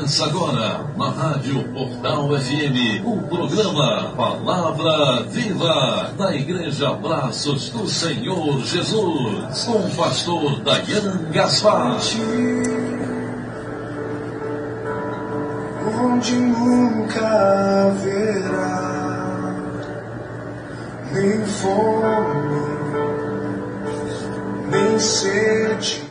Começa agora, na Rádio Portal FM, o programa Palavra Viva, da Igreja Braços do Senhor Jesus, com o pastor Dayan Gaspar. Onde nunca haverá nem fome, nem sede.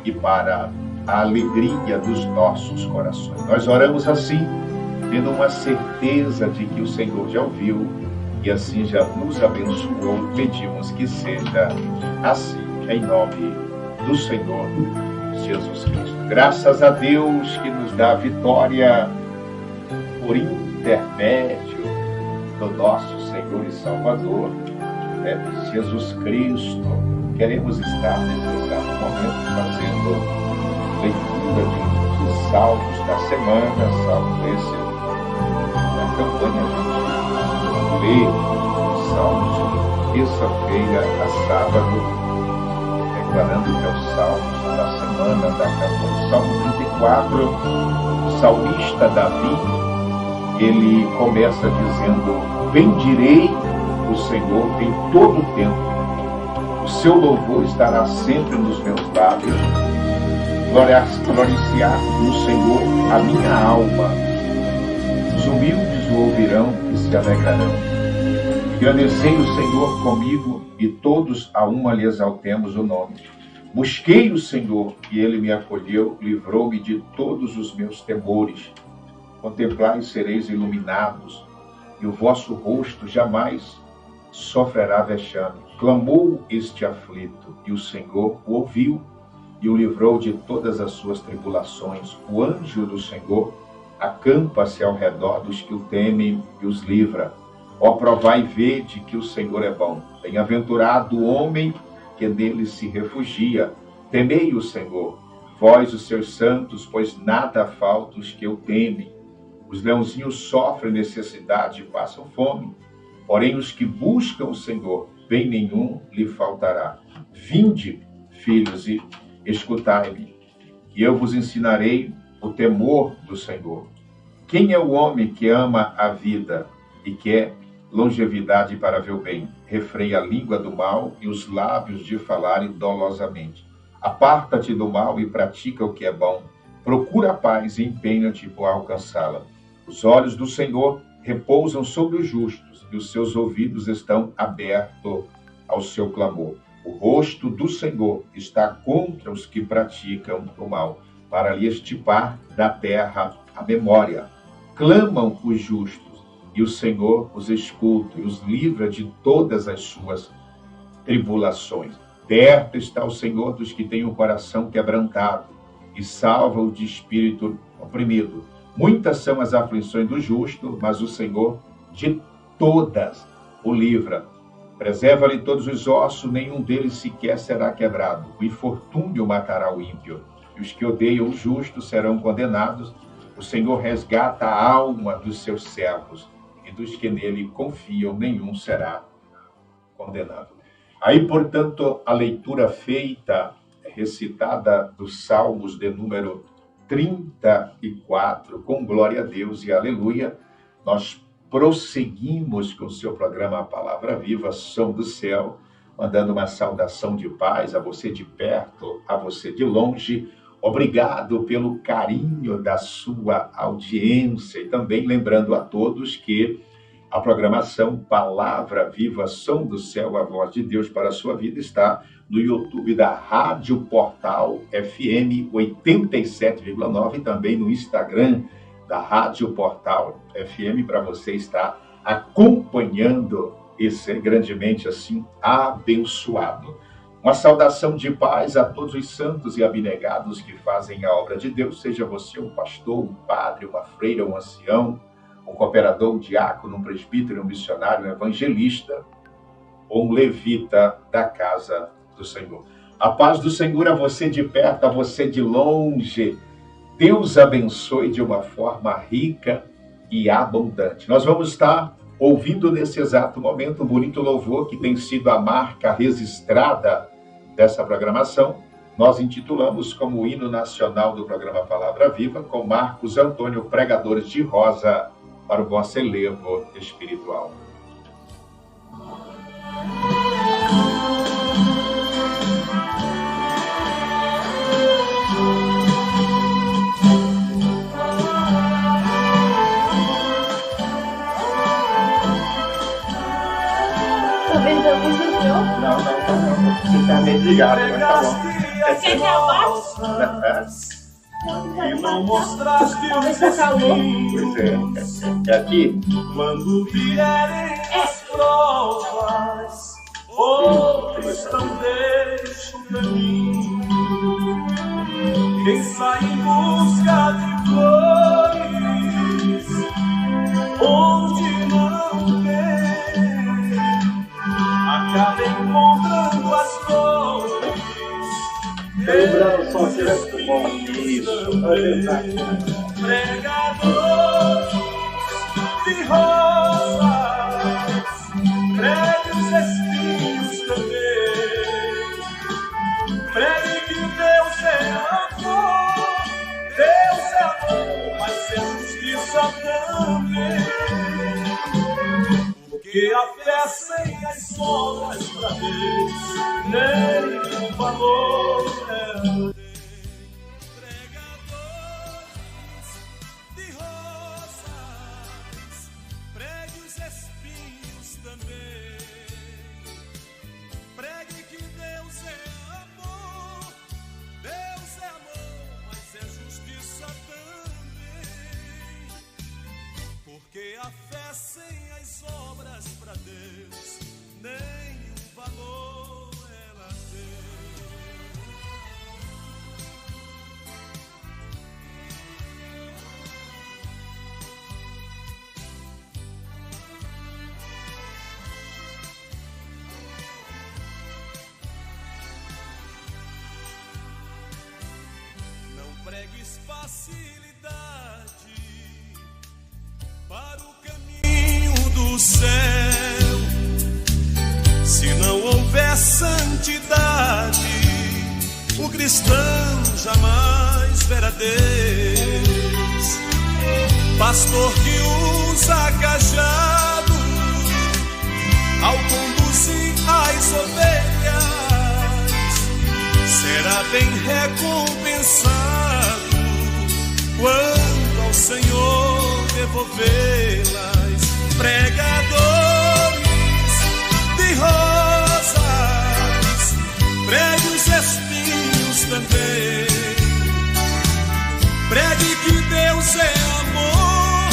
E para a alegria dos nossos corações. Nós oramos assim, tendo uma certeza de que o Senhor já ouviu e assim já nos abençoou. Pedimos que seja assim, em nome do Senhor Jesus Cristo. Graças a Deus que nos dá a vitória por intermédio do nosso Senhor e Salvador, Jesus Cristo. Queremos estar nesse exato momento fazendo leitura de salmos da semana, salmos esse da campanha. A gente lê os salmos de terça-feira a sábado, declarando que é os salmos da semana da campanha. Salmo 34, o salmista Davi, ele começa dizendo: bendirei o Senhor em todo o tempo. O seu louvor estará sempre nos meus lábios. Glorificar no Senhor a minha alma. Os humildes o ouvirão e se alegrarão. Engrandecei o Senhor comigo e todos a uma lhe exaltemos o nome. Busquei o Senhor e ele me acolheu, livrou-me de todos os meus temores. Contemplai e sereis iluminados, e o vosso rosto jamais sofrerá vexame. Clamou este aflito, e o Senhor o ouviu e o livrou de todas as suas tribulações. O anjo do Senhor acampa-se ao redor dos que o temem e os livra. Ó, provai e vede que o Senhor é bom. Bem-aventurado o homem que nele se refugia. Temei o Senhor, vós os seus santos, pois nada falta os que o temem. Os leãozinhos sofrem necessidade e passam fome, porém os que buscam o Senhor, bem nenhum lhe faltará. Vinde, filhos, e escutai-me, e eu vos ensinarei o temor do Senhor. Quem é o homem que ama a vida e quer longevidade para ver o bem? Refreia a língua do mal e os lábios de falarem dolosamente. Aparta-te do mal e pratica o que é bom. Procura a paz e empenha-te por alcançá-la. Os olhos do Senhor repousam sobre os justos e os seus ouvidos estão abertos ao seu clamor. O rosto do Senhor está contra os que praticam o mal, para lhe extirpar da terra a memória. Clamam os justos, e o Senhor os escuta e os livra de todas as suas tribulações. Perto está o Senhor dos que têm o coração quebrantado, e salva-o de espírito oprimido. Muitas são as aflições do justo, mas o Senhor de todas o livra. Preserva-lhe todos os ossos, nenhum deles sequer será quebrado. O infortúnio matará o ímpio, e os que odeiam o justo serão condenados. O Senhor resgata a alma dos seus servos, e dos que nele confiam, nenhum será condenado. Aí, portanto, a leitura feita, recitada dos Salmos de número 34, com glória a Deus e aleluia, nós prosseguimos com o seu programa A Palavra Viva, Som do Céu, mandando uma saudação de paz a você de perto, a você de longe. Obrigado pelo carinho da sua audiência e também lembrando a todos que a programação Palavra Viva, Som do Céu, a Voz de Deus para a sua vida está no YouTube da Rádio Portal FM 87,9 e também no Instagram da Rádio Portal FM para você estar acompanhando e ser grandemente assim abençoado. Uma saudação de paz a todos os santos e abnegados que fazem a obra de Deus, seja você um pastor, um padre, uma freira, um ancião, um cooperador, um diácono, um presbítero, um missionário, um evangelista ou um levita da casa do Senhor. A paz do Senhor a você de perto, a você de longe. Deus abençoe de uma forma rica e abundante. Nós vamos estar ouvindo nesse exato momento um bonito louvor que tem sido a marca registrada dessa programação. Nós intitulamos como o hino nacional do programa Palavra Viva, com Marcos Antônio, Pregadores de Rosa, para o vosso elevo espiritual. Não. Você tá meio desligado, mas tá bom. Você quer abaixo? E não mostraste o Pois é aqui. Quando vierem as provas, pois não deixe o caminho. Quem sai em busca de flores, onde não tem, acaba encontrando as flores. Lembrando só que é bom. Isso, Pregadores de rosas, pregue os espinhos também. Pregue que Deus é amor, mas é justiça também. Porque a fé sem as obras pra Deus nem valor é. Pregue os espinhos também. Para o caminho do céu, se não houver santidade, o cristão jamais verá Deus. Pastor que usa cajado ao conduzir as ovelhas, será bem recompensado quando ao Senhor devolvê-las. Pregadores de rosas, pregue os espinhos também. Pregue que Deus é amor,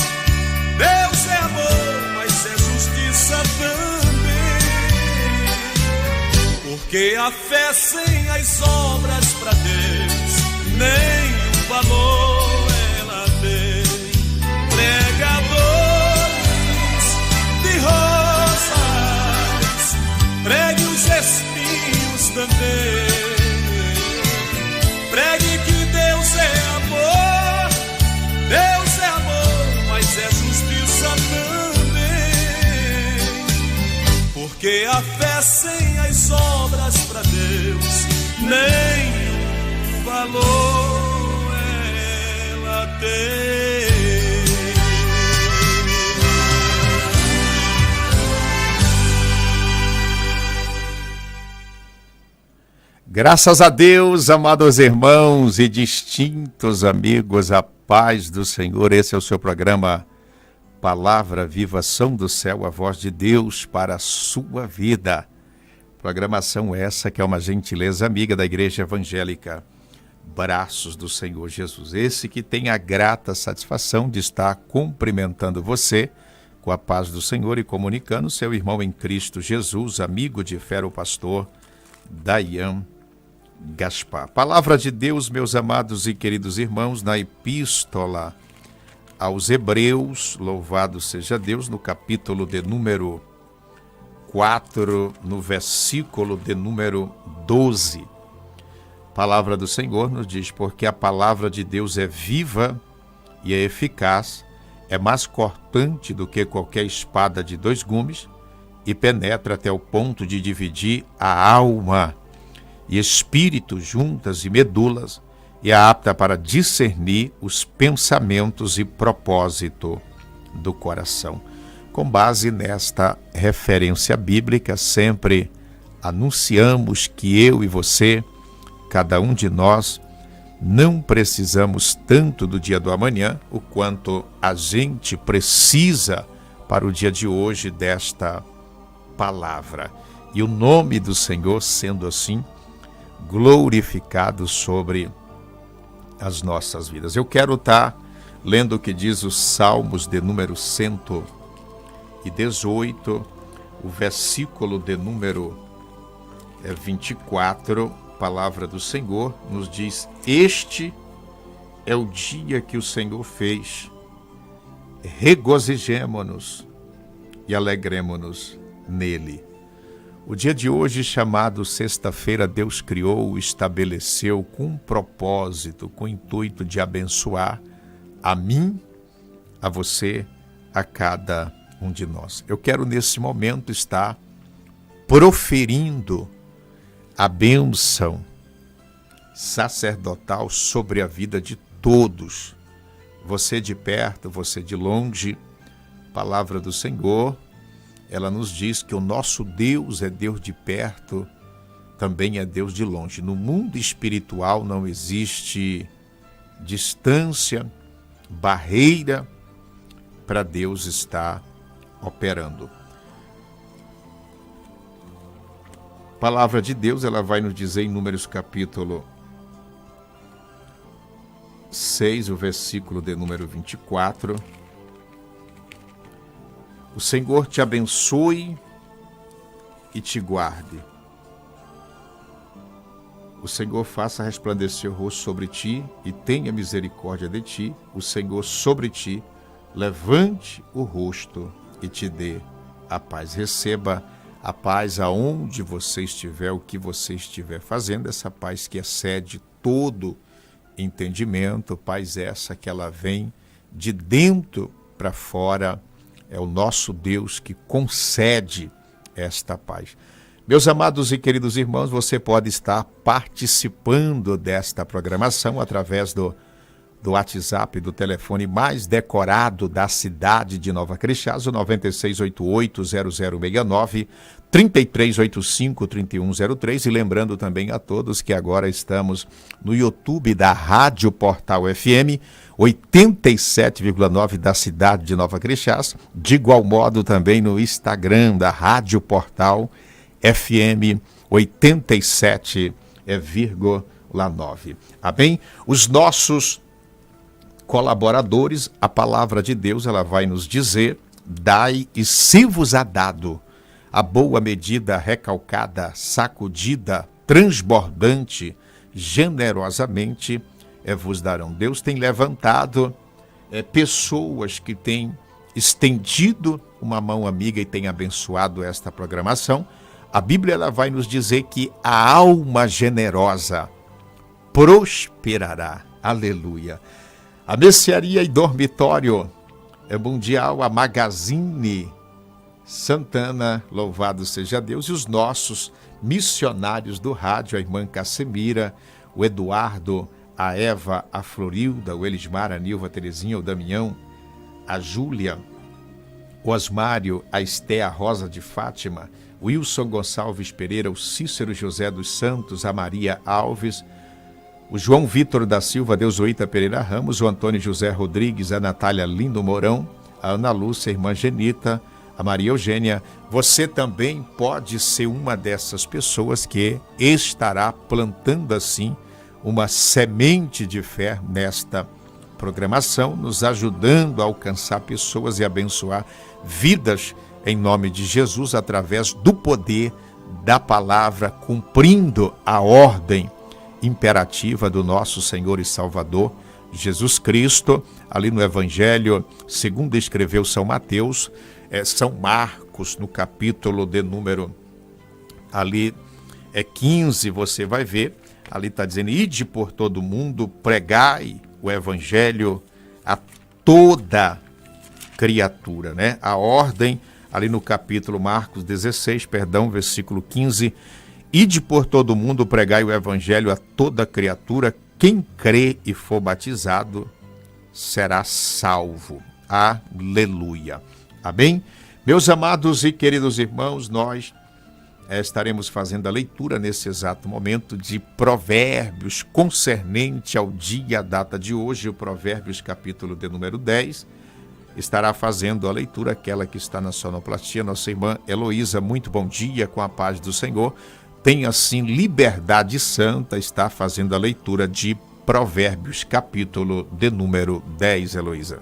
Deus é amor, mas é justiça também. Porque a fé sem as obras pra Deus nenhum valor ela tem. Pregadores de rosas, pregue os espinhos também. Pregue que Deus é amor, Deus é amor, mas é justiça também. Porque a fé sem as obras pra Deus nenhum valor ela tem. Graças a Deus, amados irmãos e distintos amigos, a paz do Senhor. Esse é o seu programa Palavra Viva, Som do Céu, a voz de Deus para a sua vida. Programação essa que é uma gentileza amiga da Igreja Evangélica Braços do Senhor Jesus. Esse que tem a grata satisfação de estar cumprimentando você com a paz do Senhor e comunicando seu irmão em Cristo Jesus, amigo de fé, o pastor Dayan Gaspar. Palavra de Deus, meus amados e queridos irmãos, na Epístola aos Hebreus, louvado seja Deus, no capítulo de número 4, no versículo de número 12. Palavra do Senhor nos diz: porque a palavra de Deus é viva e é eficaz, é mais cortante do que qualquer espada de 2 gumes e penetra até o ponto de dividir a alma e espírito, juntas e medulas, e é apta para discernir os pensamentos e propósito do coração. Com base nesta referência bíblica, sempre anunciamos que eu e você, cada um de nós, não precisamos tanto do dia do amanhã, o quanto a gente precisa para o dia de hoje desta palavra. E o nome do Senhor, sendo assim, glorificado sobre as nossas vidas. Eu quero estar lendo o que diz os Salmos de número 118, o versículo de número 24, palavra do Senhor nos diz: este é o dia que o Senhor fez, regozijemo-nos e alegremo-nos nele. O dia de hoje, chamado sexta-feira, Deus criou, estabeleceu com um propósito, com o intuito de abençoar a mim, a você, a cada um de nós. Eu quero nesse momento estar proferindo a bênção sacerdotal sobre a vida de todos. Você de perto, você de longe. Palavra do Senhor, ela nos diz que o nosso Deus é Deus de perto, também é Deus de longe. No mundo espiritual não existe distância, barreira para Deus estar operando. A palavra de Deus, ela vai nos dizer em Números capítulo 6, o versículo de número 24. O Senhor te abençoe e te guarde. O Senhor faça resplandecer o rosto sobre ti e tenha misericórdia de ti. O Senhor sobre ti levante o rosto e te dê a paz. Receba a paz aonde você estiver, o que você estiver fazendo, essa paz que excede todo entendimento, paz essa que ela vem de dentro para fora. É o nosso Deus que concede esta paz. Meus amados e queridos irmãos, você pode estar participando desta programação através do WhatsApp, do telefone mais decorado da cidade de Nova Crixás, o 9688-0069, 3385-3103. E lembrando também a todos que agora estamos no YouTube da Rádio Portal FM, 87,9 da cidade de Nova Crixás. De igual modo também no Instagram da Rádio Portal FM 87,9. Amém? Os nossos colaboradores, a palavra de Deus, ela vai nos dizer: dai e se vos há dado, a boa medida, recalcada, sacudida, transbordante, generosamente vos darão. Deus tem levantado pessoas que têm estendido uma mão amiga e têm abençoado esta programação. A Bíblia ela vai nos dizer que a alma generosa prosperará. Aleluia. A Mercearia e Dormitório Mundial, a Magazine Santana, louvado seja Deus, e os nossos missionários do rádio, a irmã Cassemira, o Eduardo, a Eva, a Florilda, o Elismar, a Nilva, a Terezinha, o Damião, a Júlia, o Osmário, a Esté, a Rosa de Fátima, o Wilson Gonçalves Pereira, o Cícero José dos Santos, a Maria Alves, o João Vitor da Silva, Deusoíta Pereira Ramos, o Antônio José Rodrigues, a Natália Lindo Mourão, a Ana Lúcia, a irmã Genita, a Maria Eugênia. Você também pode ser uma dessas pessoas que estará plantando assim uma semente de fé nesta programação, nos ajudando a alcançar pessoas e abençoar vidas em nome de Jesus, através do poder da palavra, cumprindo a ordem imperativa do nosso Senhor e Salvador Jesus Cristo, ali no Evangelho, segundo escreveu São Mateus, São Marcos, no capítulo de número ali 15, você vai ver, ali está dizendo: ide por todo mundo, pregai o Evangelho a toda criatura, né? A ordem, ali no capítulo Marcos 16, versículo 15, ide por todo mundo, pregai o Evangelho a toda criatura, quem crê e for batizado será salvo. Aleluia. Amém? Meus amados e queridos irmãos, nós estaremos fazendo a leitura nesse exato momento de Provérbios concernente ao dia, a data de hoje, o Provérbios capítulo de número 10. Estará fazendo a leitura aquela que está na sonoplastia, nossa irmã Heloísa. Muito bom dia, com a paz do Senhor. Tenha assim liberdade santa, está fazendo a leitura de Provérbios capítulo de número 10, Heloísa.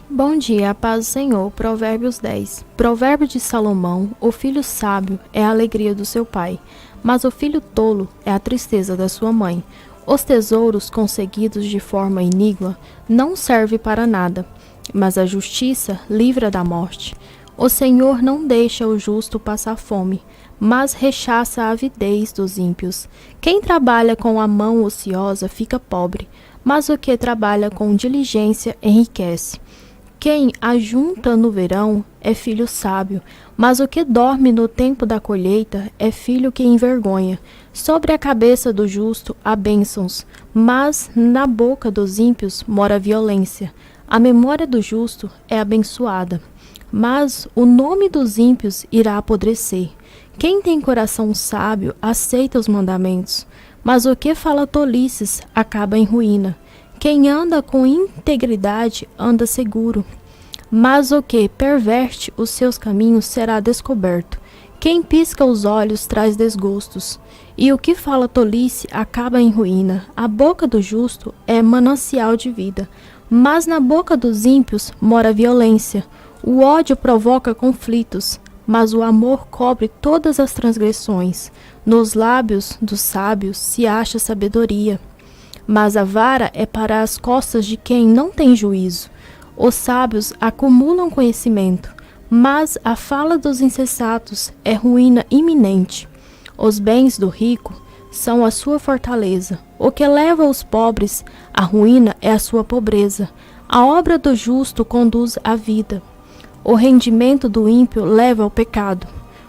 Bom dia, a paz do Senhor. Provérbios 10. Provérbio de Salomão: o filho sábio é a alegria do seu pai, mas o filho tolo é a tristeza da sua mãe. Os tesouros conseguidos de forma iníqua não servem para nada, mas a justiça livra da morte. O Senhor não deixa o justo passar fome, mas rechaça a avidez dos ímpios. Quem trabalha com a mão ociosa fica pobre, mas o que trabalha com diligência enriquece. Quem ajunta no verão é filho sábio, mas o que dorme no tempo da colheita é filho que envergonha. Sobre a cabeça do justo há bênçãos, mas na boca dos ímpios mora a violência. A memória do justo é abençoada, mas o nome dos ímpios irá apodrecer. Quem tem coração sábio aceita os mandamentos, mas o que fala tolices acaba em ruína. Quem anda com integridade anda seguro, mas o que perverte os seus caminhos será descoberto. Quem pisca os olhos traz desgostos, e o que fala tolice acaba em ruína. A boca do justo é manancial de vida, mas na boca dos ímpios mora violência. O ódio provoca conflitos, mas o amor cobre todas as transgressões. Nos lábios dos sábios se acha sabedoria, mas a vara é para as costas de quem não tem juízo. Os sábios acumulam conhecimento, mas a fala dos insensatos é ruína iminente. Os bens do rico são a sua fortaleza. O que leva os pobres à ruína é a sua pobreza. A obra do justo conduz à vida. O rendimento do ímpio leva ao pecado.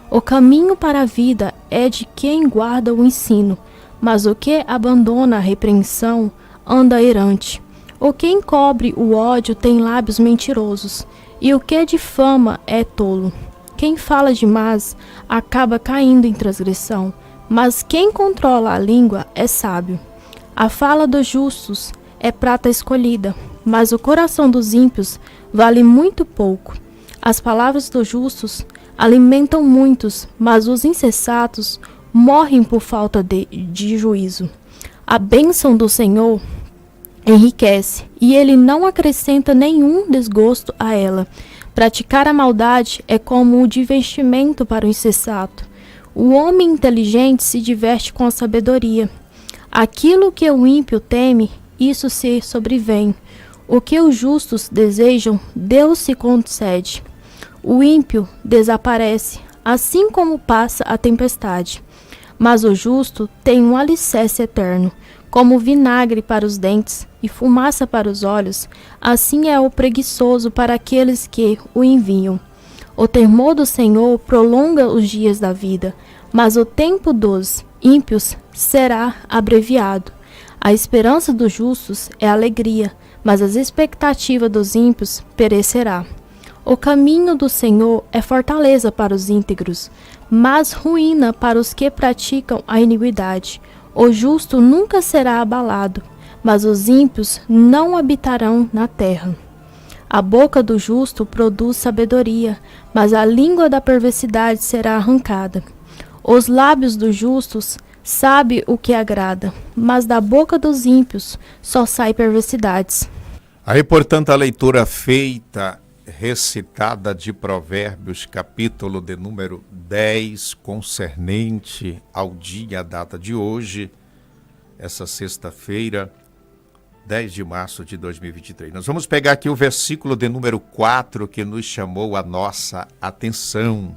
O caminho para a vida é de quem guarda o ensino, mas o que abandona a repreensão anda errante. O que encobre o ódio tem lábios mentirosos, e o que difama é tolo. Quem fala demais acaba caindo em transgressão, mas quem controla a língua é sábio. A fala dos justos é prata escolhida, mas o coração dos ímpios vale muito pouco. As palavras dos justos alimentam muitos, mas os insensatos morrem por falta de juízo. A bênção do Senhor enriquece, e ele não acrescenta nenhum desgosto a ela. Praticar a maldade é como o divertimento para o insensato. O homem inteligente se diverte com a sabedoria. Aquilo que o ímpio teme, isso se sobrevém. O que os justos desejam, Deus se concede. O ímpio desaparece, assim como passa a tempestade. Mas o justo tem um alicerce eterno. Como vinagre para os dentes e fumaça para os olhos, assim é o preguiçoso para aqueles que o enviam. O temor do Senhor prolonga os dias da vida, mas o tempo dos ímpios será abreviado. A esperança dos justos é alegria, mas as expectativas dos ímpios perecerá. O caminho do Senhor é fortaleza para os íntegros, mas ruína para os que praticam a iniquidade. O justo nunca será abalado, mas os ímpios não habitarão na terra. A boca do justo produz sabedoria, mas a língua da perversidade será arrancada. Os lábios dos justos sabem o que agrada, mas da boca dos ímpios só sai perversidades. Aí, portanto, a leitura feita, recitada de Provérbios, capítulo de número 10, concernente ao dia, a data de hoje, essa sexta-feira, 10 de março de 2023. Nós vamos pegar aqui o versículo de número 4 que nos chamou a nossa atenção.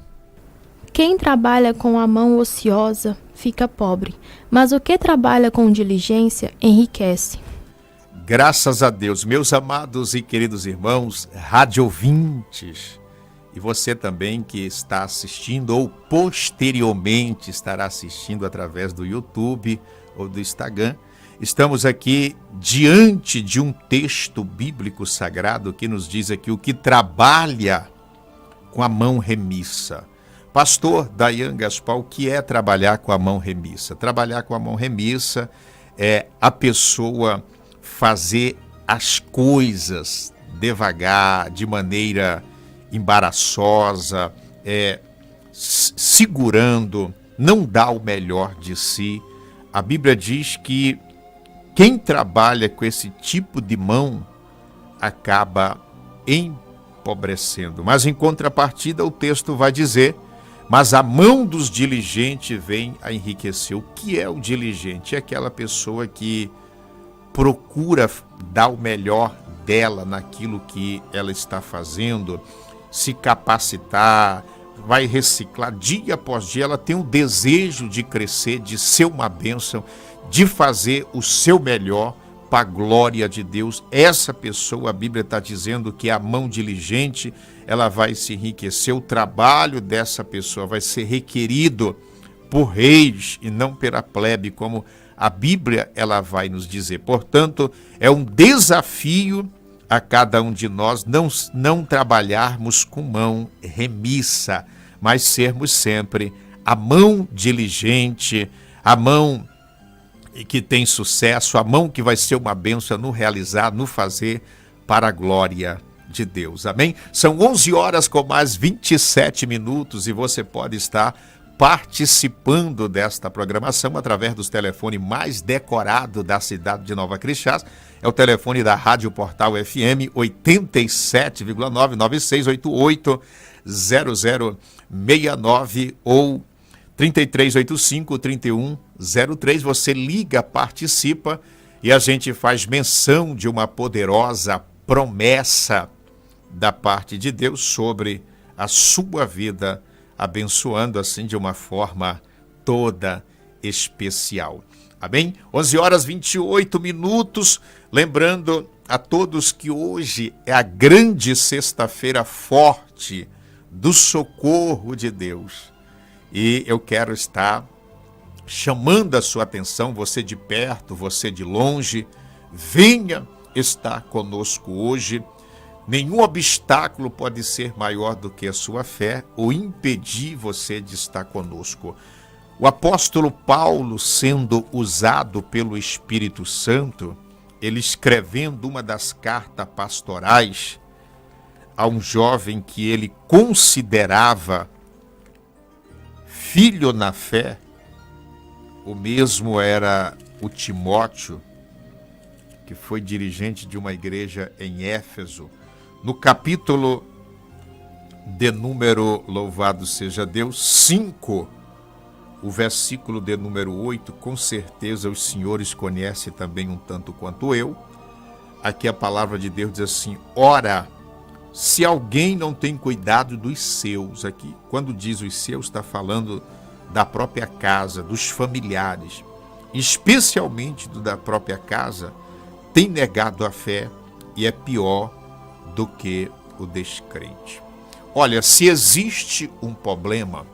Quem trabalha com a mão ociosa fica pobre, mas o que trabalha com diligência enriquece. Graças a Deus, meus amados e queridos irmãos, radiovintes, e você também que está assistindo ou posteriormente estará assistindo através do YouTube ou do Instagram, estamos aqui diante de um texto bíblico sagrado que nos diz aqui o que trabalha com a mão remissa. Pastor Dayan Gaspar, o que é trabalhar com a mão remissa? Trabalhar com a mão remissa é a pessoa fazer as coisas devagar, de maneira embaraçosa, segurando, não dá o melhor de si. A Bíblia diz que quem trabalha com esse tipo de mão acaba empobrecendo. Mas em contrapartida o texto vai dizer: mas a mão dos diligentes vem a enriquecer. O que é o diligente? É aquela pessoa que procura dar o melhor dela naquilo que ela está fazendo, se capacitar, vai reciclar dia após dia. Ela tem um desejo de crescer, de ser uma bênção, de fazer o seu melhor para a glória de Deus. Essa pessoa, a Bíblia está dizendo que a mão diligente, ela vai se enriquecer. O trabalho dessa pessoa vai ser requerido por reis e não pela plebe, como a Bíblia ela vai nos dizer. Portanto, é um desafio a cada um de nós não trabalharmos com mão remissa, mas sermos sempre a mão diligente, a mão que tem sucesso, a mão que vai ser uma bênção no realizar, no fazer, para a glória de Deus. Amém? São 11 horas com mais 27 minutos e você pode estar participando desta programação através dos telefones mais decorados da cidade de Nova Crixás. É o telefone da Rádio Portal FM 87,9 9688 0069 ou 3385-3103. Você liga, participa e a gente faz menção de uma poderosa promessa da parte de Deus sobre a sua vida, abençoando assim de uma forma toda especial. Amém? 11 horas 28 minutos. Lembrando a todos que hoje é a grande sexta-feira forte do socorro de Deus. E eu quero estar chamando a sua atenção, você de perto, você de longe, venha estar conosco hoje. Nenhum obstáculo pode ser maior do que a sua fé ou impedir você de estar conosco. O apóstolo Paulo, sendo usado pelo Espírito Santo, ele escrevendo uma das cartas pastorais a um jovem que ele considerava filho na fé, o mesmo era o Timóteo, que foi dirigente de uma igreja em Éfeso. No capítulo de número, louvado seja Deus, 5, o versículo de número 8, com certeza os senhores conhecem também um tanto quanto eu. Aqui a palavra de Deus diz assim: ora, se alguém não tem cuidado dos seus, aqui, quando diz os seus, está falando da própria casa, dos familiares, especialmente da própria casa, tem negado a fé e é pior do que o descrente. Olha, se existe um problema,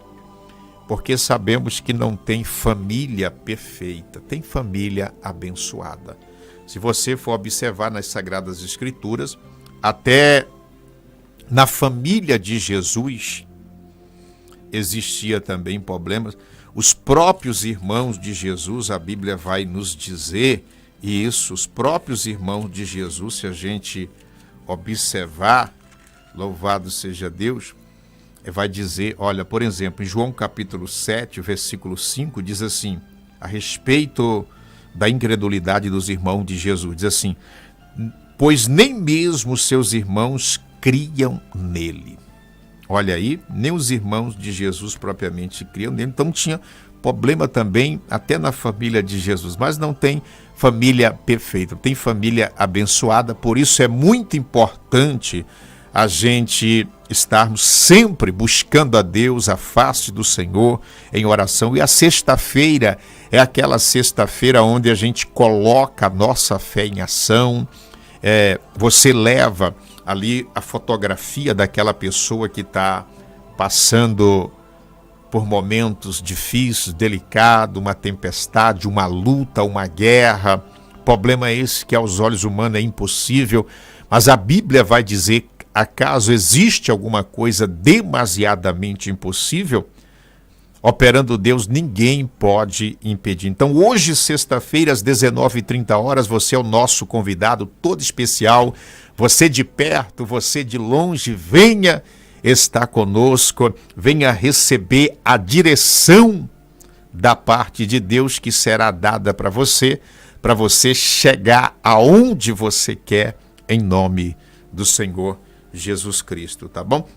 porque sabemos que não tem família perfeita, tem família abençoada. Se você for observar nas Sagradas Escrituras, até na família de Jesus existia também problemas. Os próprios irmãos de Jesus, a Bíblia vai nos dizer isso, os próprios irmãos de Jesus, se a gente observar, louvado seja Deus, vai dizer, olha, por exemplo, em João capítulo 7, versículo 5, diz assim, a respeito da incredulidade dos irmãos de Jesus, diz assim: pois nem mesmo seus irmãos criam nele. Olha aí, nem os irmãos de Jesus propriamente criam nele, então tinha problema também até na família de Jesus, mas não tem família perfeita, tem família abençoada. Por isso é muito importante a gente estarmos sempre buscando a Deus, a face do Senhor em oração. E a sexta-feira é aquela sexta-feira onde a gente coloca a nossa fé em ação. Você leva ali a fotografia daquela pessoa que está passando por momentos difíceis, delicados, uma tempestade, uma luta, uma guerra. Problema esse que aos olhos humanos é impossível, mas a Bíblia vai dizer: acaso existe alguma coisa demasiadamente impossível? Operando Deus, ninguém pode impedir. Então hoje, sexta-feira, às 19h30, você é o nosso convidado todo especial. Você de perto, você de longe, venha estar conosco, venha receber a direção da parte de Deus que será dada para você chegar aonde você quer, em nome do Senhor Jesus Cristo, tá bom?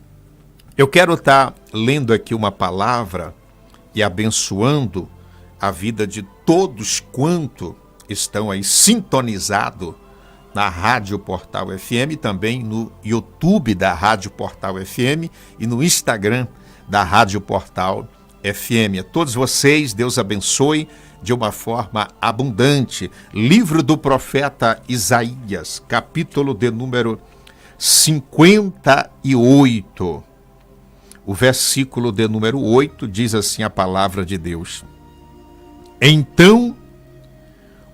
Eu quero estar lendo aqui uma palavra e abençoando a vida de todos quanto estão aí sintonizados na Rádio Portal FM, também no YouTube da Rádio Portal FM e no Instagram da Rádio Portal FM. A todos vocês, Deus abençoe de uma forma abundante. Livro do profeta Isaías, capítulo de número 58. O versículo de número 8 diz assim a palavra de Deus: então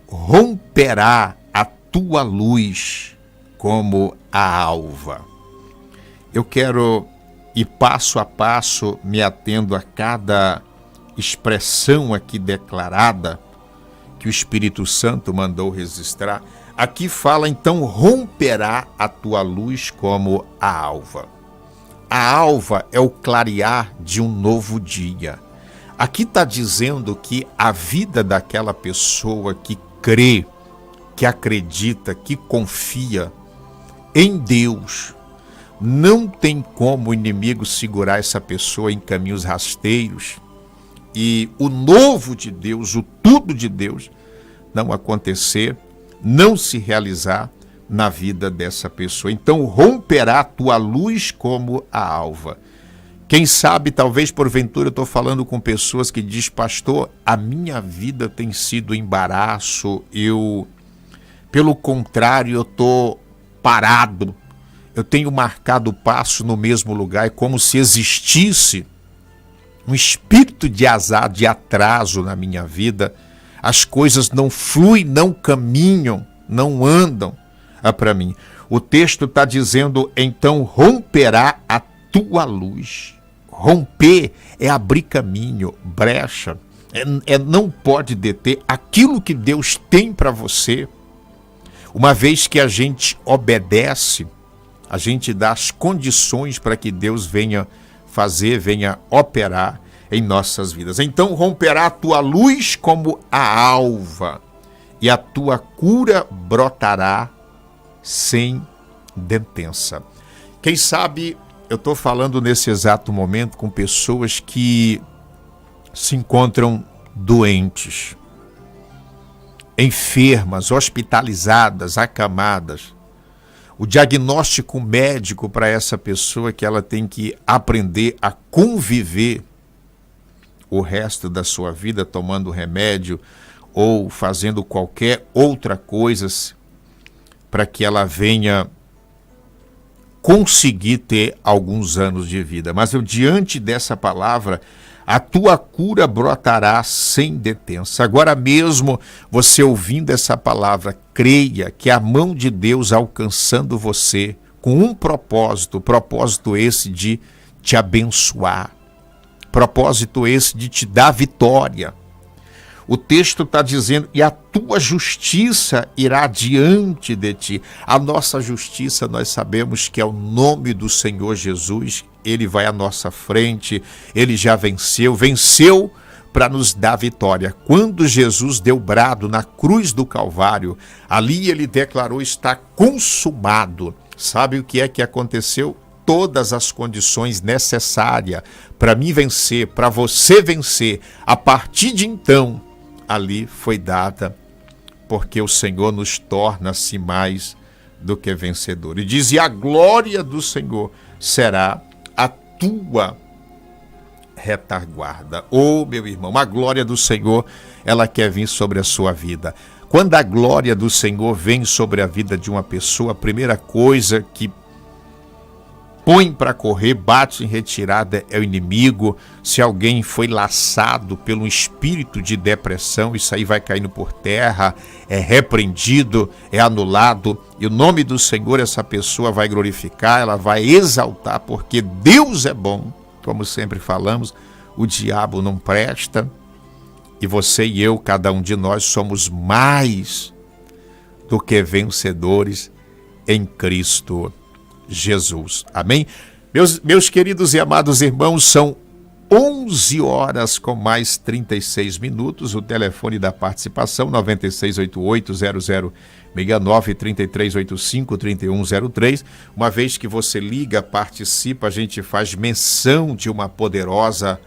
romperá a tua luz como a alva. Eu quero ir passo a passo, me atendo a cada expressão aqui declarada que o Espírito Santo mandou registrar. Aqui fala, então, romperá a tua luz como a alva. A alva é o clarear de um novo dia. Aqui está dizendo que a vida daquela pessoa que crê, que acredita, que confia em Deus, não tem como o inimigo segurar essa pessoa em caminhos rasteiros e o novo de Deus, o tudo de Deus, não acontecer, não se realizar na vida dessa pessoa. Então romperá a tua luz como a alva. Quem sabe, talvez porventura eu estou falando com pessoas que diz, pastor, a minha vida tem sido embaraço, pelo contrário, eu estou parado, eu tenho marcado o passo no mesmo lugar, é como se existisse um espírito de azar, de atraso na minha vida, as coisas não fluem, não caminham, não andam para mim. O texto está dizendo, então romperá a tua luz. Romper é abrir caminho, brecha, não pode deter aquilo que Deus tem para você. Uma vez que a gente obedece, a gente dá as condições para que Deus venha fazer, venha operar em nossas vidas. Então romperá a tua luz como a alva, e a tua cura brotará sem detença. Quem sabe eu estou falando nesse exato momento com pessoas que se encontram doentes, enfermas, hospitalizadas, acamadas. O diagnóstico médico para essa pessoa é que ela tem que aprender a conviver o resto da sua vida tomando remédio ou fazendo qualquer outra coisa para que ela venha conseguir ter alguns anos de vida. Mas diante dessa palavra, a tua cura brotará sem detença. Agora mesmo, você ouvindo essa palavra, creia que a mão de Deus alcançando você com um propósito esse de te abençoar, propósito esse de te dar vitória. O texto está dizendo, e a tua justiça irá diante de ti. A nossa justiça, nós sabemos que é o nome do Senhor Jesus. Ele vai à nossa frente, ele já venceu para nos dar vitória. Quando Jesus deu brado na cruz do Calvário, ali ele declarou, está consumado. Sabe o que é que aconteceu? Todas as condições necessárias para mim vencer, para você vencer. A partir de então, ali foi dada, porque o Senhor nos torna-se mais do que vencedor. E diz, e a glória do Senhor será a tua retaguarda. Oh, meu irmão, a glória do Senhor, ela quer vir sobre a sua vida. Quando a glória do Senhor vem sobre a vida de uma pessoa, a primeira coisa que põe para correr, bate em retirada é o inimigo. Se alguém foi laçado pelo espírito de depressão, isso aí vai caindo por terra, é repreendido, é anulado. E o nome do Senhor essa pessoa vai glorificar, ela vai exaltar, porque Deus é bom. Como sempre falamos, o diabo não presta. E você e eu, cada um de nós, somos mais do que vencedores em Cristo Jesus. Amém? Meus queridos e amados irmãos, são 11 horas com mais 36 minutos. O telefone da participação, 9688-0069, 3385-3103. Uma vez que você liga, participa, a gente faz menção de uma poderosa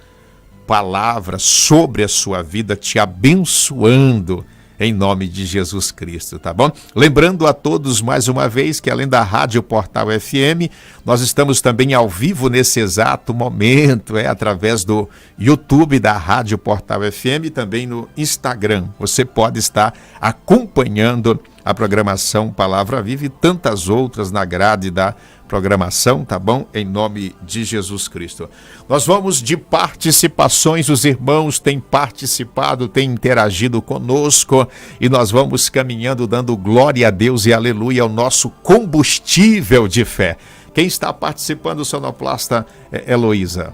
palavra sobre a sua vida, te abençoando em nome de Jesus Cristo, tá bom? Lembrando a todos mais uma vez que além da Rádio Portal FM, nós estamos também ao vivo nesse exato momento, através do YouTube da Rádio Portal FM e também no Instagram. Você pode estar acompanhando a programação Palavra Viva e tantas outras na grade da programação, tá bom? Em nome de Jesus Cristo. Nós vamos de participações, os irmãos têm participado, têm interagido conosco e nós vamos caminhando dando glória a Deus e aleluia ao nosso combustível de fé. Quem está participando, sonoplasta Heloísa?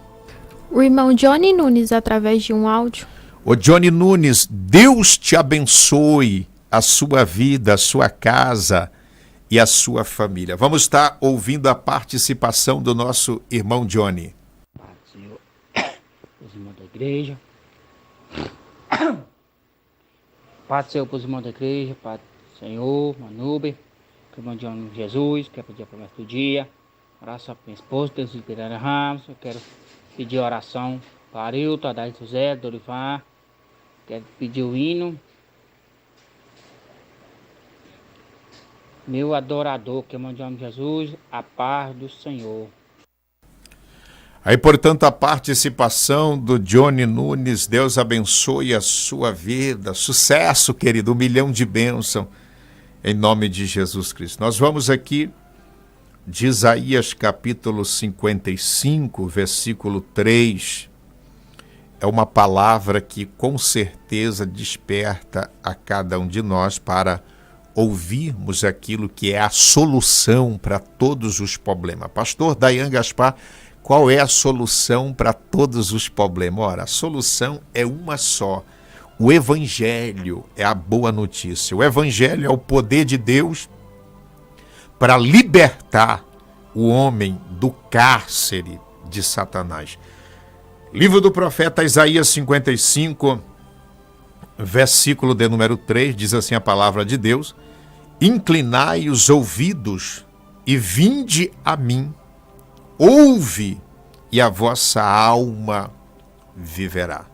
O irmão Johnny Nunes, através de um áudio. Ô Johnny Nunes, Deus te abençoe a sua vida, a sua casa e a sua família. Vamos estar ouvindo a participação do nosso irmão Johnny. Pai do Senhor, os irmãos da igreja. Pai do Senhor, para os irmãos da igreja, Pai do Senhor, Manube, que o irmão Johnny Jesus, quer pedir a promessa do dia, oração para minha esposa, Deus de Pereira Ramos, eu quero pedir oração para Arilton, Adalho José, Dorivar, quero pedir o hino. Meu adorador, que é o irmão Jesus, a paz do Senhor. Aí, portanto, a participação do Johnny Nunes, Deus abençoe a sua vida. Sucesso, querido, 1 milhão de bênção, em nome de Jesus Cristo. Nós vamos aqui de Isaías capítulo 55, versículo 3. É uma palavra que com certeza desperta a cada um de nós para ouvirmos aquilo que é a solução para todos os problemas. Pastor Dayan Gaspar, qual é a solução para todos os problemas? Ora, a solução é uma só. O Evangelho é a boa notícia. O Evangelho é o poder de Deus para libertar o homem do cárcere de Satanás. Livro do profeta Isaías 55, versículo de número 3, diz assim a palavra de Deus: inclinai os ouvidos e vinde a mim. Ouve, e a vossa alma viverá.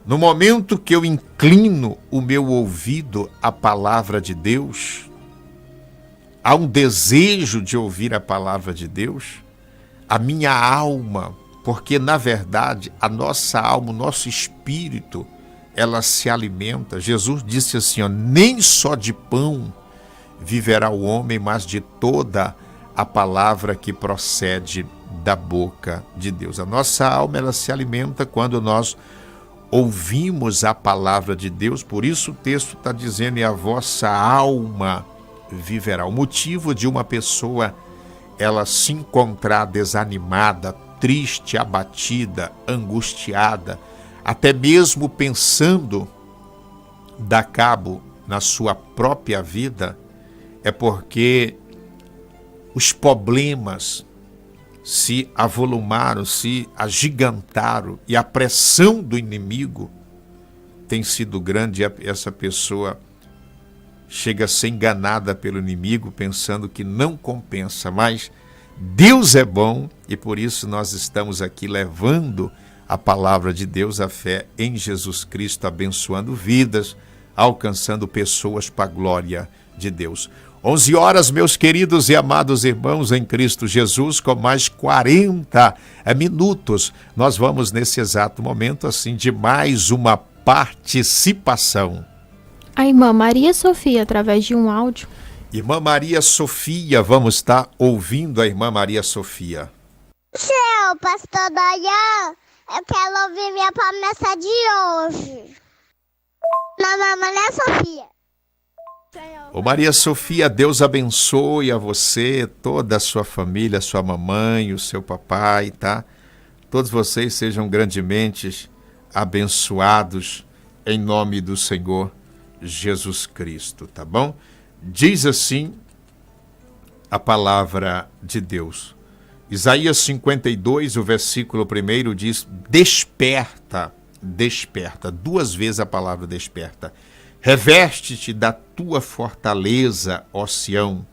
No momento que eu inclino o meu ouvido à palavra de Deus, há um desejo de ouvir a palavra de Deus, a minha alma, porque na verdade a nossa alma, o nosso espírito, ela se alimenta. Jesus disse assim, ó, nem só de pão viverá o homem, mas de toda a palavra que procede da boca de Deus. A nossa alma, ela se alimenta quando nós ouvimos a palavra de Deus. Por isso o texto está dizendo, e a vossa alma viverá. O motivo de uma pessoa ela se encontrar desanimada, triste, abatida, angustiada, até mesmo pensando dar cabo na sua própria vida, é porque os problemas se avolumaram, se agigantaram e a pressão do inimigo tem sido grande. E essa pessoa chega a ser enganada pelo inimigo pensando que não compensa, mas Deus é bom e por isso nós estamos aqui levando a palavra de Deus, a fé em Jesus Cristo, abençoando vidas, alcançando pessoas para a glória de Deus. 11 horas, meus queridos e amados irmãos em Cristo Jesus, com mais 40 minutos. Nós vamos nesse exato momento, assim, de mais uma participação. A irmã Maria Sofia, através de um áudio. Irmã Maria Sofia, vamos estar ouvindo a irmã Maria Sofia. Seu pastor Dayan, eu quero ouvir minha promessa de hoje. Mamãe Maria Sofia. Ô Maria Sofia, Deus abençoe a você, toda a sua família, a sua mamãe, o seu papai, tá? Todos vocês sejam grandemente abençoados em nome do Senhor Jesus Cristo, tá bom? Diz assim a palavra de Deus. Isaías 52, o versículo 1 diz, desperta, desperta. 2 vezes a palavra desperta. Reveste-te da tua fortaleza, ó Sião.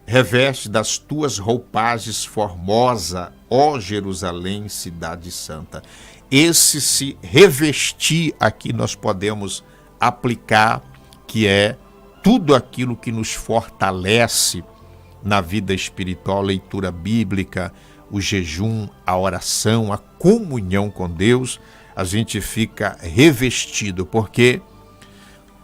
Reveste das tuas roupagens formosa, ó Jerusalém, cidade santa. Esse se revestir aqui nós podemos aplicar, que é tudo aquilo que nos fortalece na vida espiritual, leitura bíblica, o jejum, a oração, a comunhão com Deus. A gente fica revestido, porque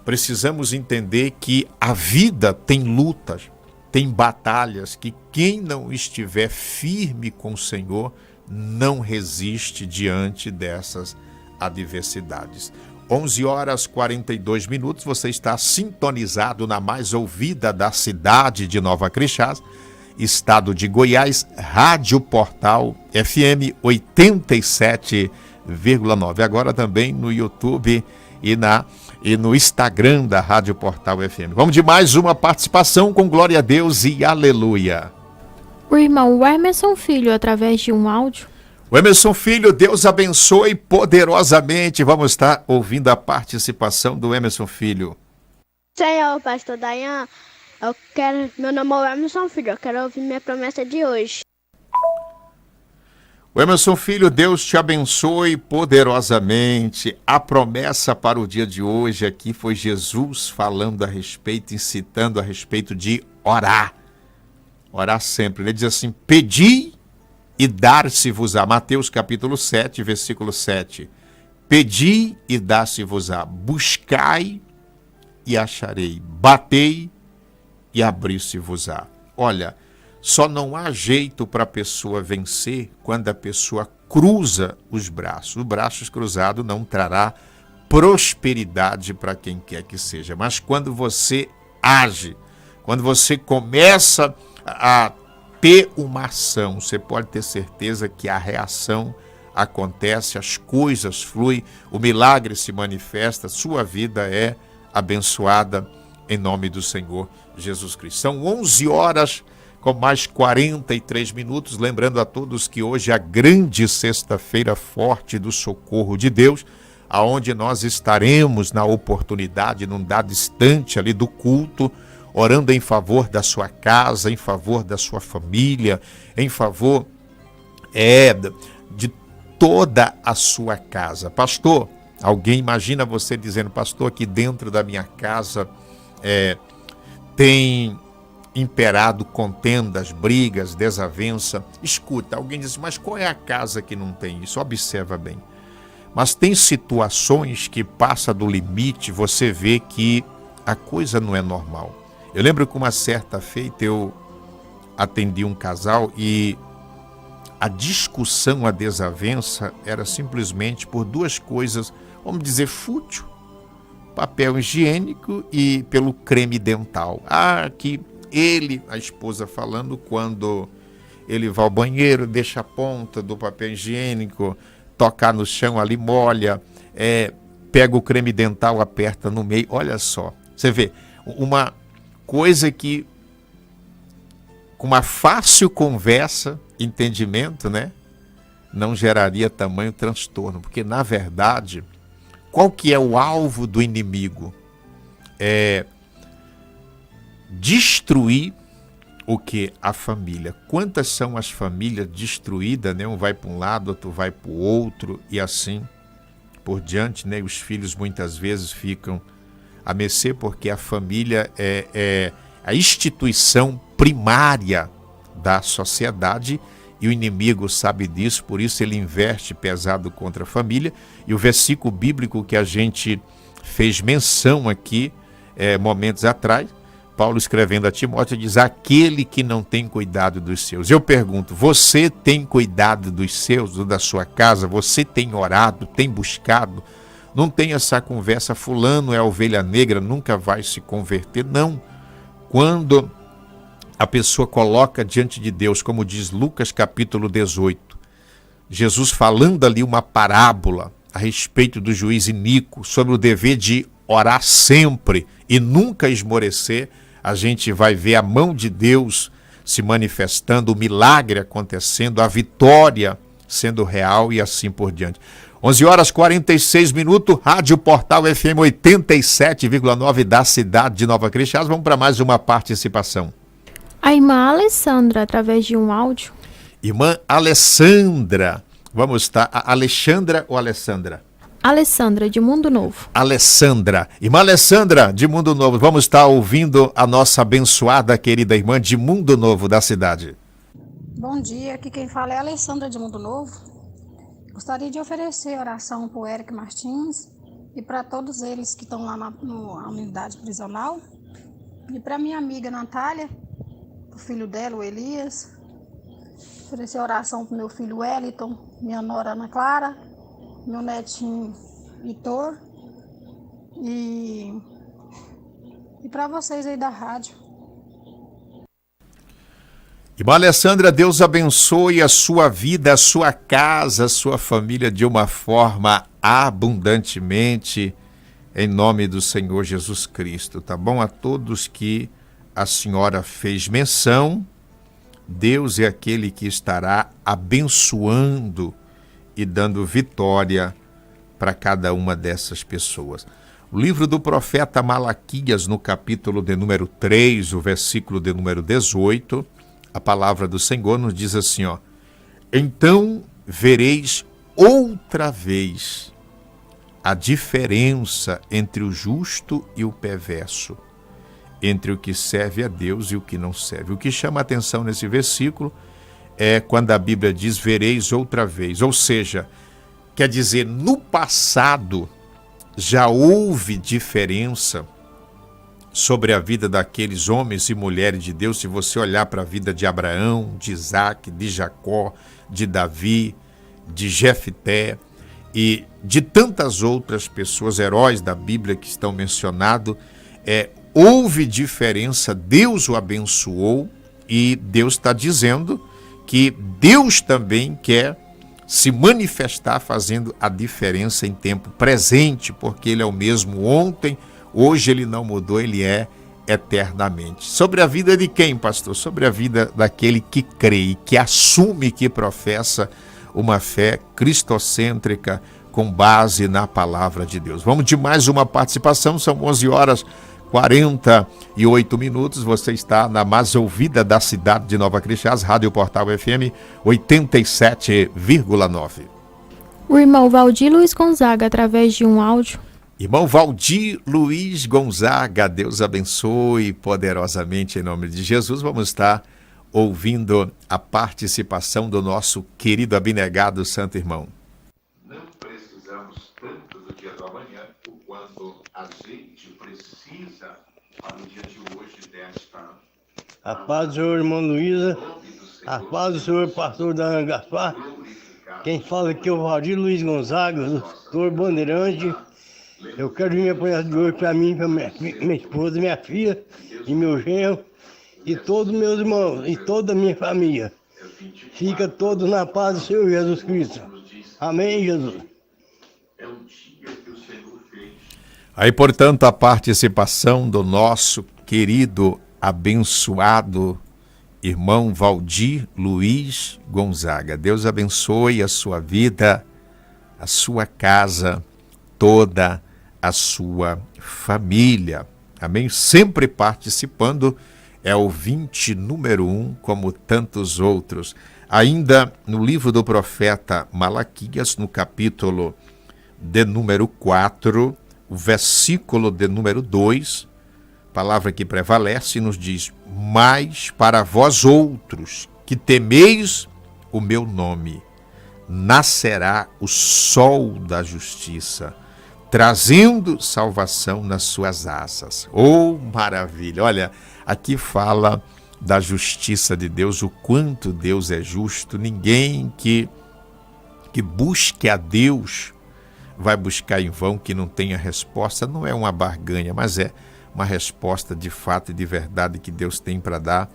precisamos entender que a vida tem lutas, tem batalhas, que quem não estiver firme com o Senhor não resiste diante dessas adversidades. 11 horas 42 minutos, você está sintonizado na mais ouvida da cidade de Nova Crixás, estado de Goiás, Rádio Portal FM 87,9. Agora também no YouTube e no Instagram da Rádio Portal FM. Vamos de mais uma participação com glória a Deus e aleluia. O irmão Emerson Filho, através de um áudio. O Emerson Filho, Deus abençoe poderosamente. Vamos estar ouvindo a participação do Emerson Filho. Senhor, pastor Dayan, meu nome é Emerson Filho, eu quero ouvir minha promessa de hoje. O Emerson Filho, Deus te abençoe poderosamente. A promessa para o dia de hoje aqui foi Jesus falando a respeito, incitando a respeito de orar. Orar sempre. Ele diz assim, pedi e dar-se-vos-á. Mateus capítulo 7, versículo 7. Pedi e dar-se-vos-á. Buscai e acharei. Batei e abrir-se-vos-á. Olha, só não há jeito para a pessoa vencer quando a pessoa cruza os braços. Os braços cruzados não trará prosperidade para quem quer que seja. Mas quando você age, quando você começa a ter uma ação, você pode ter certeza que a reação acontece, as coisas fluem, o milagre se manifesta, sua vida é abençoada em nome do Senhor Jesus Cristo. São 11 horas com mais 43 minutos, lembrando a todos que hoje é a grande sexta-feira forte do socorro de Deus, aonde nós estaremos na oportunidade, num dado instante ali do culto, orando em favor da sua casa, em favor da sua família, em favor de toda a sua casa. Pastor, alguém imagina você dizendo, pastor, aqui dentro da minha casa tem imperado contendas, brigas, desavença. Escuta, alguém diz, mas qual é a casa que não tem isso? Observa bem. Mas tem situações que passa do limite, você vê que a coisa não é normal. Eu lembro que uma certa feita eu atendi um casal e a discussão, a desavença era simplesmente por duas coisas, vamos dizer, fútil. Papel higiênico e pelo creme dental. Que ele, a esposa falando, quando ele vai ao banheiro, deixa a ponta do papel higiênico, tocar no chão ali, molha, pega o creme dental, aperta no meio. Olha só, você vê, uma coisa que com uma fácil conversa, entendimento, né, não geraria tamanho transtorno, porque na verdade, qual que é o alvo do inimigo? É destruir o que? A família. Quantas são as famílias destruídas, né? Um vai para um lado, outro vai para o outro e assim por diante, né? Os filhos muitas vezes ficam a mercê porque a família é a instituição primária da sociedade e o inimigo sabe disso, por isso ele investe pesado contra a família. E o versículo bíblico que a gente fez menção aqui momentos atrás, Paulo escrevendo a Timóteo diz, aquele que não tem cuidado dos seus. Eu pergunto, você tem cuidado dos seus, ou da sua casa? Você tem orado, tem buscado? Não tem essa conversa, fulano é a ovelha negra, nunca vai se converter. Não. Quando a pessoa coloca diante de Deus, como diz Lucas capítulo 18, Jesus falando ali uma parábola a respeito do juiz iníquo, sobre o dever de orar sempre e nunca esmorecer, a gente vai ver a mão de Deus se manifestando, o milagre acontecendo, a vitória sendo real e assim por diante. 11 horas 46 minutos, Rádio Portal FM 87,9 da cidade de Nova Cristãs. Vamos para mais uma participação. A irmã Alessandra, através de um áudio. Irmã Alessandra, vamos estar. Alexandra ou Alessandra? Alessandra, de Mundo Novo. Alessandra. Irmã Alessandra, de Mundo Novo. Vamos estar ouvindo a nossa abençoada, querida irmã de Mundo Novo da cidade. Bom dia, aqui quem fala é a Alessandra de Mundo Novo. Gostaria de oferecer oração para o Eric Martins e para todos eles que estão lá na unidade prisional. E para minha amiga Natália, para o filho dela, o Elias. Oferecer oração para o meu filho Wellington, minha nora Ana Clara, meu netinho Vitor e para vocês aí da rádio. Irmã Alessandra, Deus abençoe a sua vida, a sua casa, a sua família de uma forma abundantemente, em nome do Senhor Jesus Cristo, tá bom? A todos que a senhora fez menção, Deus é aquele que estará abençoando e dando vitória para cada uma dessas pessoas. O livro do profeta Malaquias, no capítulo de número 3, o versículo de número 18, a palavra do Senhor nos diz assim, ó: então vereis outra vez a diferença entre o justo e o perverso, entre o que serve a Deus e o que não serve. O que chama a atenção nesse versículo é quando a Bíblia diz vereis outra vez. Ou seja, quer dizer, no passado já houve diferença sobre a vida daqueles homens e mulheres de Deus. Se você olhar para a vida de Abraão, de Isaac, de Jacó, de Davi, de Jefté e de tantas outras pessoas, heróis da Bíblia que estão mencionados, houve diferença, Deus o abençoou e Deus está dizendo que Deus também quer se manifestar fazendo a diferença em tempo presente, porque Ele é o mesmo ontem, hoje Ele não mudou, Ele é eternamente. Sobre a vida de quem, pastor? Sobre a vida daquele que crê, que assume, que professa uma fé cristocêntrica com base na palavra de Deus. Vamos de mais uma participação, são 11h48. Você está na mais ouvida da cidade de Nova Cristãs, Rádio Portal FM 87,9. O irmão Valdir Luiz Gonzaga, através de um áudio. Irmão Valdir Luiz Gonzaga, Deus abençoe poderosamente em nome de Jesus. Vamos estar ouvindo a participação do nosso querido abnegado santo irmão. Não precisamos tanto do dia do amanhã, o quanto a gente precisa para o dia de hoje desta. A paz do Senhor, irmã Luísa. A paz do Senhor, pastor Daniel Gaspar. Quem fala aqui é o Valdir Luiz Gonzaga, doutor Bandeirante. Eu quero minha promessa de hoje para mim, para minha esposa, minha filha e meu genro e todos meus irmãos e toda a minha família. Fica todos na paz do Senhor Jesus Cristo. Amém, Jesus. Aí, portanto, a participação do nosso querido, abençoado irmão Valdir Luiz Gonzaga. Deus abençoe a sua vida, a sua casa, toda a sua família. Amém? Sempre participando, é o ouvinte número 1, como tantos outros. Ainda no livro do profeta Malaquias, no capítulo de número 4, o versículo de número 2, palavra que prevalece, nos diz: mas para vós outros que temeis o meu nome, nascerá o sol da justiça, trazendo salvação nas suas asas. Oh, maravilha! Olha, aqui fala da justiça de Deus, o quanto Deus é justo. Ninguém que busque a Deus vai buscar em vão, que não tenha resposta. Não é uma barganha, mas é uma resposta de fato e de verdade que Deus tem para dar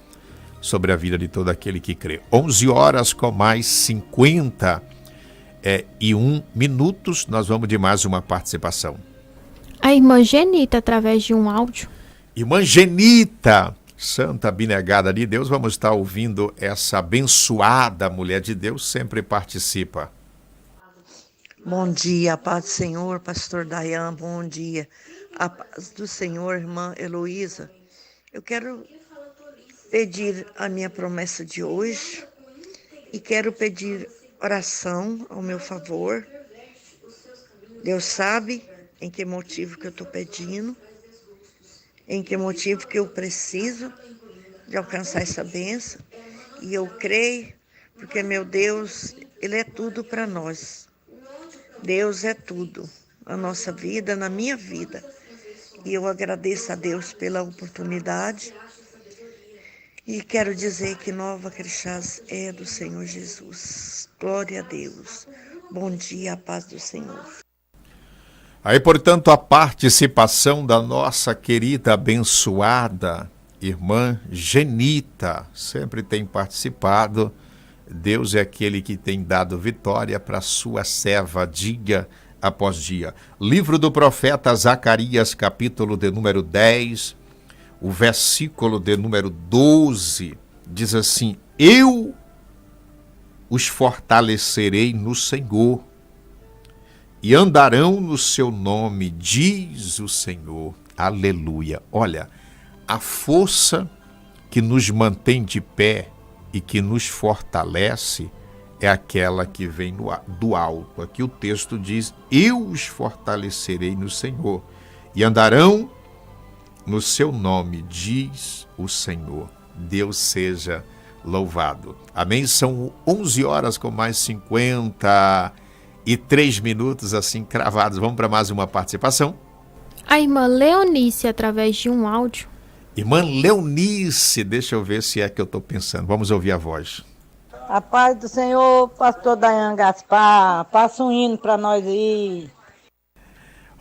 sobre a vida de todo aquele que crê. 11h com mais 51 minutos, nós vamos de mais uma participação. A irmã Genita, através de um áudio. Irmã Genita, santa abnegada de Deus, vamos estar ouvindo essa abençoada mulher de Deus, sempre participa. Bom dia, a paz do Senhor, pastor Dayan, bom dia. A paz do Senhor, irmã Heloísa. Eu quero pedir a minha promessa de hoje e quero pedir oração ao meu favor. Deus sabe em que motivo que eu estou pedindo, em que motivo que eu preciso de alcançar essa bênção. E eu creio, porque meu Deus, Ele é tudo para nós. Deus é tudo na nossa vida, na minha vida. E eu agradeço a Deus pela oportunidade. E quero dizer que Nova Cristãs é do Senhor Jesus. Glória a Deus. Bom dia, a paz do Senhor. Aí, portanto, a participação da nossa querida, abençoada irmã Genita. Sempre tem participado. Deus é aquele que tem dado vitória para a sua serva dia após dia. Livro do profeta Zacarias, capítulo de número 10, o versículo de número 12, diz assim: eu os fortalecerei no Senhor e andarão no seu nome, diz o Senhor. Aleluia. Olha, a força que nos mantém de pé e que nos fortalece é aquela que vem do alto. Aqui o texto diz: eu os fortalecerei no Senhor e andarão no seu nome, diz o Senhor. Deus seja louvado. Amém? São 11 horas com mais 53 minutos, assim, cravados. Vamos para mais uma participação. A irmã Leonice, através de um áudio. Irmã Leonice, deixa eu ver se é que eu estou pensando. Vamos ouvir a voz. A paz do Senhor, pastor Dayan Gaspar, passa um hino para nós aí.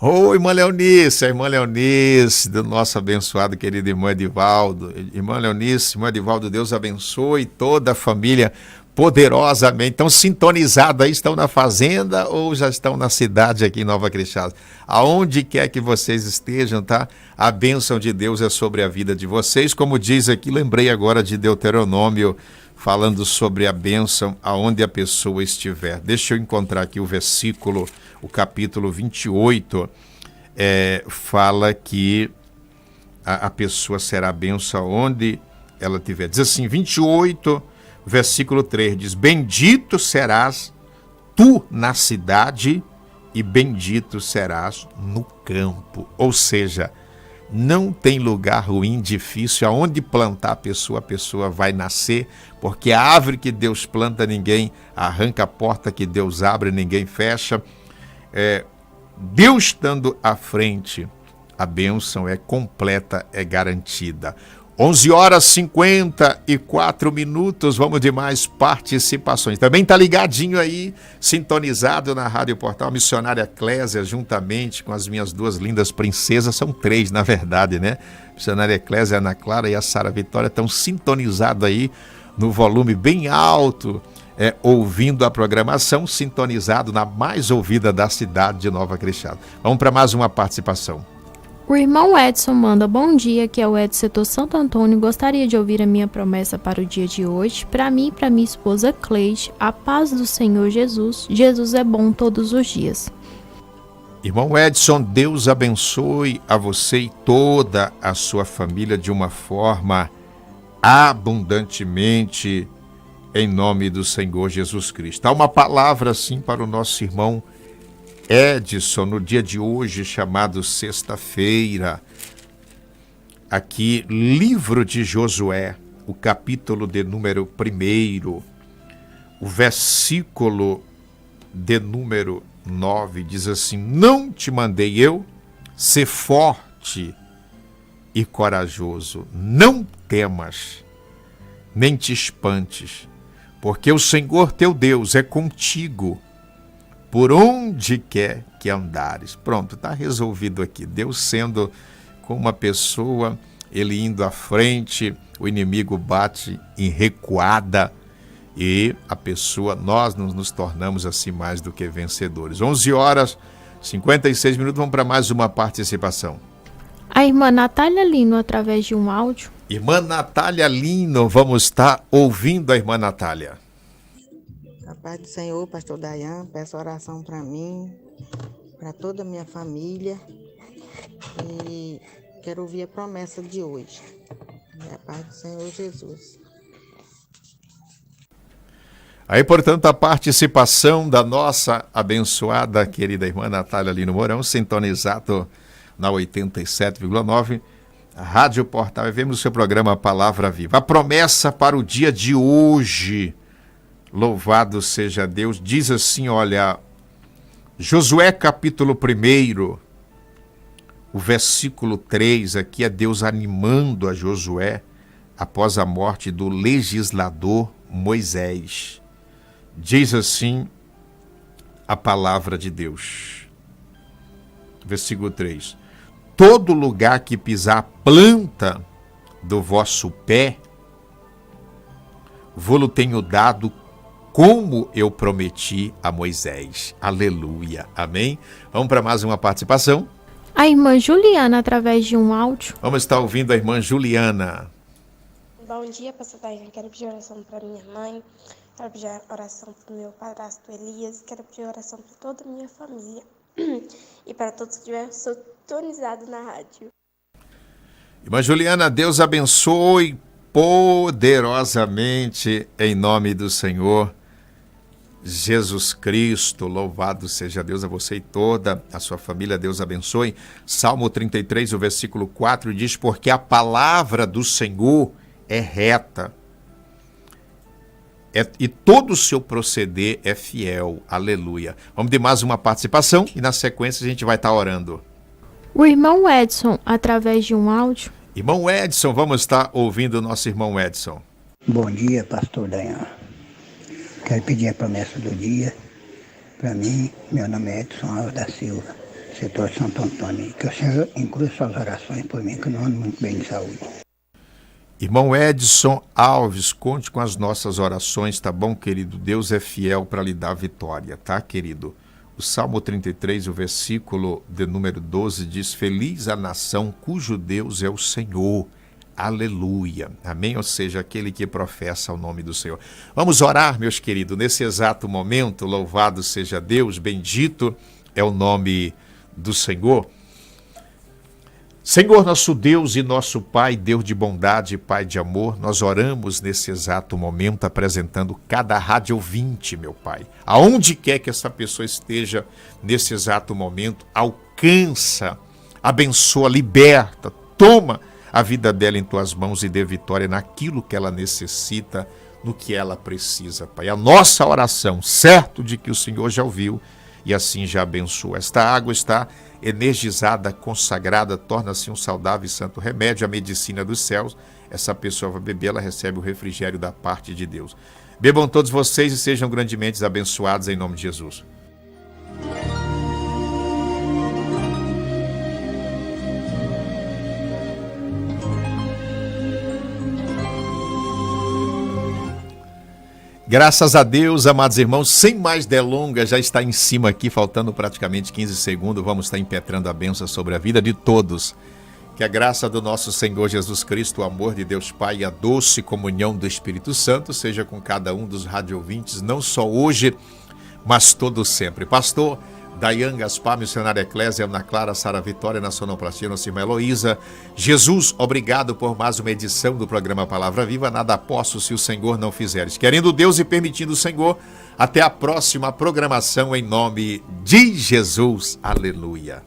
Oi, irmã Leonice, a irmã Leonice, do nosso abençoado querido irmão Edivaldo. Irmã Leonice, irmão Edivaldo, Deus abençoe toda a família poderosamente. Estão sintonizados aí, estão na fazenda ou já estão na cidade aqui em Nova Crixás? Aonde quer que vocês estejam, tá? A bênção de Deus é sobre a vida de vocês. Como diz aqui, lembrei agora de Deuteronômio, falando sobre a bênção aonde a pessoa estiver. Deixa eu encontrar aqui o versículo, o capítulo 28, fala que a pessoa será bênção onde ela estiver. Diz assim, 28, versículo 3, diz, bendito serás tu na cidade e bendito serás no campo. Ou seja, não tem lugar ruim, difícil, aonde plantar a pessoa vai nascer, porque a árvore que Deus planta, ninguém arranca, a porta que Deus abre, ninguém fecha. Deus estando à frente, a bênção é completa, é garantida. 11 horas 54 minutos, vamos de mais participações. Também está ligadinho aí, sintonizado na Rádio Portal Missionária Eclésia, juntamente com as minhas duas lindas princesas, são 3 na verdade, né? Missionária Eclésia, Ana Clara e a Sara Vitória estão sintonizados aí no volume bem alto, ouvindo a programação, sintonizado na mais ouvida da cidade de Nova Crixás. Vamos para mais uma participação. O irmão Edson manda bom dia, que é o Edson Setor Santo Antônio. Gostaria de ouvir a minha promessa para o dia de hoje. Para mim e para minha esposa Cleide, a paz do Senhor Jesus. Jesus é bom todos os dias. Irmão Edson, Deus abençoe a você e toda a sua família de uma forma abundantemente, em nome do Senhor Jesus Cristo. Há uma palavra assim para o nosso irmão Edson, no dia de hoje, chamado sexta-feira, aqui, livro de Josué, o capítulo de número 1, o versículo de número 9, diz assim, não te mandei eu ser forte e corajoso, não temas, nem te espantes, porque o Senhor teu Deus é contigo, por onde quer que andares. Pronto, está resolvido aqui. Deus sendo com uma pessoa, ele indo à frente, o inimigo bate em recuada e a pessoa, nós nos tornamos assim mais do que vencedores. 11 horas, 56 minutos, vamos para mais uma participação. A irmã Natália Lino, através de um áudio. Irmã Natália Lino, vamos estar ouvindo a irmã Natália. A paz do Senhor, pastor Dayan, peço oração para mim, para toda a minha família e quero ouvir a promessa de hoje. A paz do Senhor Jesus. Aí, portanto, a participação da nossa abençoada querida irmã Natália Lino Mourão, sintonizado na 87,9, a Rádio Portal, e vemos o seu programa Palavra Viva. A promessa para o dia de hoje, louvado seja Deus, diz assim, olha, Josué capítulo 1, o versículo 3, aqui é Deus animando a Josué após a morte do legislador Moisés. Diz assim a palavra de Deus. Versículo 3. Todo lugar que pisar a planta do vosso pé, vô-lo tenho dado como eu prometi a Moisés. Aleluia. Amém? Vamos para mais uma participação. A irmã Juliana, através de um áudio. Vamos estar ouvindo a irmã Juliana. Bom dia, pastor Dayan. Quero pedir oração para minha mãe. Quero pedir oração para o meu padrasto Elias. Quero pedir oração para toda a minha família. E para todos que estiverem sintonizados na rádio. Irmã Juliana, Deus abençoe poderosamente em nome do Senhor Jesus Cristo. Louvado seja Deus, a você e toda a sua família. Deus abençoe. Salmo 33, o versículo 4 diz, porque a palavra do Senhor é reta, e todo o seu proceder é fiel. Aleluia. Vamos de mais uma participação e na sequência a gente vai estar orando. O irmão Edson, através de um áudio. Irmão Edson, vamos estar ouvindo o nosso irmão Edson. Bom dia, pastor Dayan. Quero pedir a promessa do dia para mim. Meu nome é Edson Alves da Silva, setor Santo Antônio. Que o Senhor inclua suas orações por mim, que eu não ando muito bem de saúde. Irmão Edson Alves, conte com as nossas orações, tá bom, querido? Deus é fiel para lhe dar vitória, tá, querido? O Salmo 33, o versículo de número 12 diz: Feliz a nação cujo Deus é o Senhor. Aleluia. Amém? Ou seja, aquele que professa o nome do Senhor. Vamos orar, meus queridos, nesse exato momento. Louvado seja Deus, bendito é o nome do Senhor. Senhor, nosso Deus e nosso Pai, Deus de bondade e Pai de amor, nós oramos nesse exato momento apresentando cada rádio ouvinte, meu Pai. Aonde quer que essa pessoa esteja nesse exato momento, alcança, abençoa, liberta, toma a vida dela em Tuas mãos e dê vitória naquilo que ela necessita, no que ela precisa, Pai. A nossa oração, certo de que o Senhor já ouviu e assim já abençoa. Esta água está energizada, consagrada, torna-se um saudável e santo remédio, a medicina dos céus. Essa pessoa vai beber, ela recebe o refrigério da parte de Deus. Bebam todos vocês e sejam grandemente abençoados em nome de Jesus. Graças a Deus, amados irmãos, sem mais delongas, já está em cima aqui, faltando praticamente 15 segundos, vamos estar impetrando a bênção sobre a vida de todos. Que a graça do nosso Senhor Jesus Cristo, o amor de Deus Pai e a doce comunhão do Espírito Santo seja com cada um dos radiovintes, não só hoje, mas todo sempre. Pastor Dayan Gaspar, missionária Eclésia, Ana Clara, Sara Vitória, na sonoplastia, nossa irmã Heloísa. Jesus, obrigado por mais uma edição do programa Palavra Viva. Nada posso se o Senhor não fizeres. Querendo Deus e permitindo o Senhor, até a próxima programação em nome de Jesus. Aleluia.